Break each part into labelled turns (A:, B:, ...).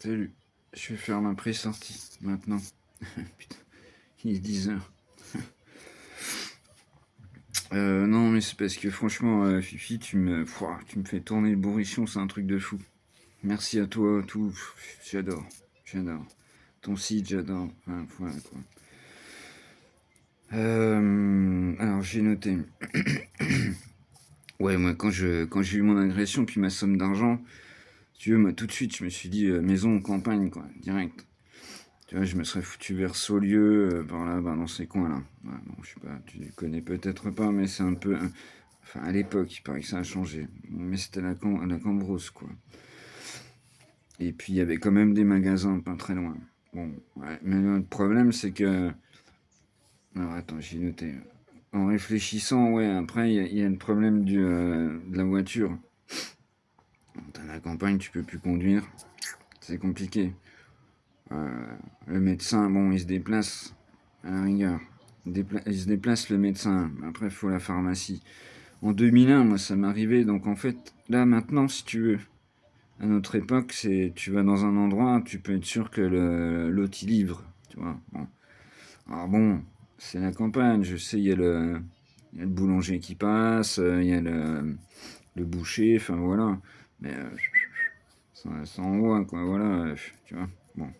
A: Salut, je vais faire ma pré-sortie maintenant. Putain, il est 10 heures. Non, mais c'est parce que franchement, Fifi, tu me fais tourner le bourrichon, c'est un truc de fou. Merci à toi, tout. J'adore, j'adore. Ton site, j'adore. Enfin, voilà quoi. Alors, j'ai noté. Ouais, moi, quand j'ai eu mon agression, puis ma somme d'argent, si tu veux, moi, tout de suite, je me suis dit maison en campagne, quoi, direct. Tu vois, je me serais foutu vers Saulieu, par là, dans ces coins-là. Ouais, bon, je sais pas, tu connais peut-être pas, mais c'est un peu... Enfin, à l'époque, il paraît que ça a changé. Mais c'était la Cambrousse, quoi. Et puis, il y avait quand même des magasins pas très loin. Bon, ouais, mais le problème, c'est que... Alors, attends, j'ai noté. En réfléchissant, ouais, après, il y a le problème de la voiture. Dans la campagne, tu peux plus conduire. C'est compliqué. Le médecin, bon, il se déplace, à la rigueur. Il se déplace le médecin. Après, il faut la pharmacie. En 2001, moi, ça m'arrivait. Donc, en fait, là, maintenant, si tu veux, à notre époque, c'est tu vas dans un endroit, tu peux être sûr que l'autre, il livre. Tu vois. Bon. Alors, bon, c'est la campagne. Je sais, il y a le boulanger qui passe, il y a le boucher, enfin, voilà. Mais ça envoie, quoi. Voilà, tu vois. Bon.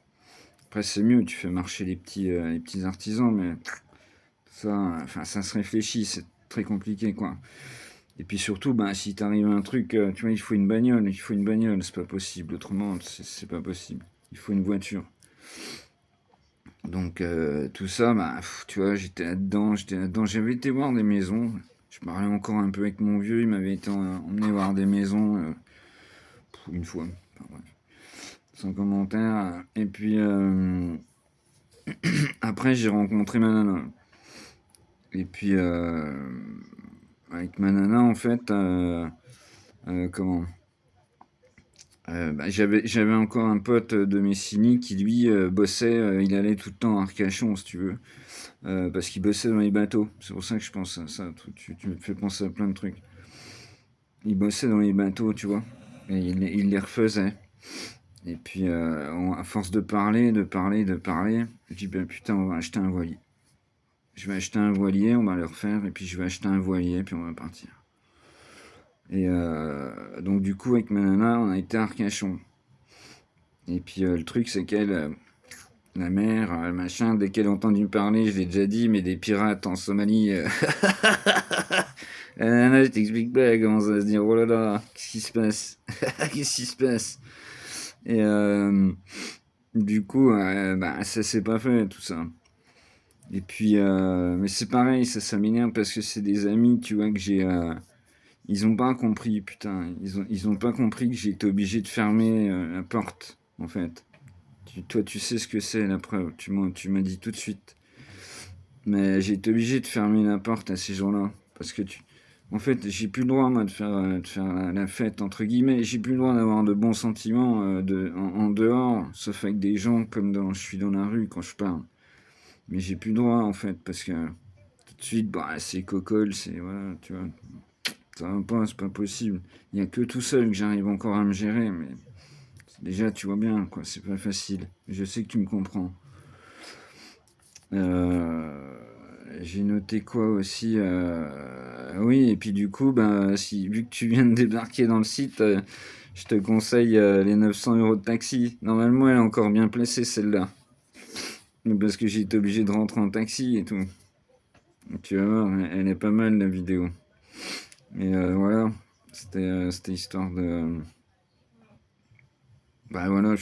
A: Après, c'est mieux, tu fais marcher les petits artisans, mais ça, enfin, ça se réfléchit, c'est très compliqué, quoi. Et puis surtout, ben, si t'arrive un truc, tu vois, il faut une bagnole, c'est pas possible, autrement, c'est pas possible. Il faut une voiture. Donc, tout ça, bah, tu vois, j'étais là-dedans, j'avais été voir des maisons, je parlais encore un peu avec mon vieux, il m'avait été emmené voir des maisons, une fois, enfin, bref, sans commentaire. Et puis, après, j'ai rencontré ma nana. Et puis, avec ma nana, en fait, comment bah, j'avais encore un pote de Messini qui, lui, bossait, il allait tout le temps à Arcachon, si tu veux, parce qu'il bossait dans les bateaux. C'est pour ça que je pense à ça. Tu me fais penser à plein de trucs. Il bossait dans les bateaux, tu vois, et il les refaisait. Et puis, à force de parler, je dis, ben putain, on va acheter un voilier. Je vais acheter un voilier, on va le refaire, et puis je vais acheter un voilier, puis on va partir. Et donc du coup, avec ma nana, on a été à Arcachon. Et puis le truc, c'est qu'elle, la mère, machin, dès qu'elle a entendu parler, je l'ai déjà dit, mais des pirates en Somalie, la nana, je t'explique pas, elle commence à se dire, oh là là, qu'est-ce qui se passe? Qu'est-ce qui se passe? Et du coup, bah, ça s'est pas fait, tout ça. Et puis, mais c'est pareil, ça m'énerve parce que c'est des amis, tu vois, que j'ai... ils ont pas compris, putain. Ils ont pas compris que j'ai été obligé de fermer la porte, en fait. Toi, tu sais ce que c'est, la preuve. Tu m'as dit tout de suite. Mais j'ai été obligé de fermer la porte à ces gens-là. Parce que en fait, j'ai plus le droit, moi, de faire la fête, entre guillemets. J'ai plus le droit d'avoir de bons sentiments en dehors, sauf avec des gens comme je suis dans la rue quand je parle. Mais j'ai plus le droit, en fait, parce que tout de suite, bah, c'est cocole, c'est... Voilà, tu vois. Ça va pas, c'est pas possible. Il n'y a que tout seul que j'arrive encore à me gérer, mais déjà, tu vois bien, quoi, c'est pas facile. Je sais que tu me comprends. Euh, j'ai noté quoi aussi oui, et puis du coup, ben, vu que tu viens de débarquer dans le site, je te conseille les 900 € de taxi. Normalement, elle est encore bien placée, celle-là. Mais parce que j'ai été obligé de rentrer en taxi et tout. Tu vas voir, elle est pas mal, la vidéo. Et voilà, c'était histoire de... Bah voilà,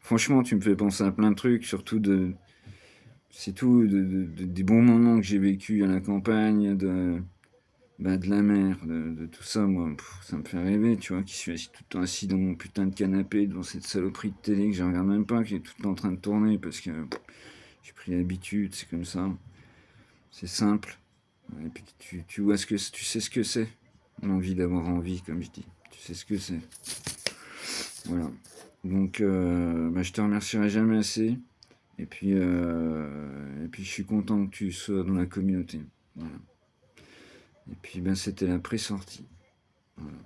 A: franchement, tu me fais penser à plein de trucs, surtout c'est tout, des bons moments que j'ai vécu à la campagne, de la mer, de tout ça, moi, ça me fait rêver, tu vois, qui suis assis tout le temps assis dans mon putain de canapé, devant cette saloperie de télé que je regarde même pas, qui est tout le temps en train de tourner, parce que j'ai pris l'habitude, c'est comme ça, c'est simple, et puis tu vois tu sais ce que c'est, l'envie d'avoir envie, comme je dis, tu sais ce que c'est, voilà. Donc, bah, je te remercierai jamais assez. Et puis je suis content que tu sois dans la communauté. Voilà. Et puis ben, c'était la pré-sortie. Voilà.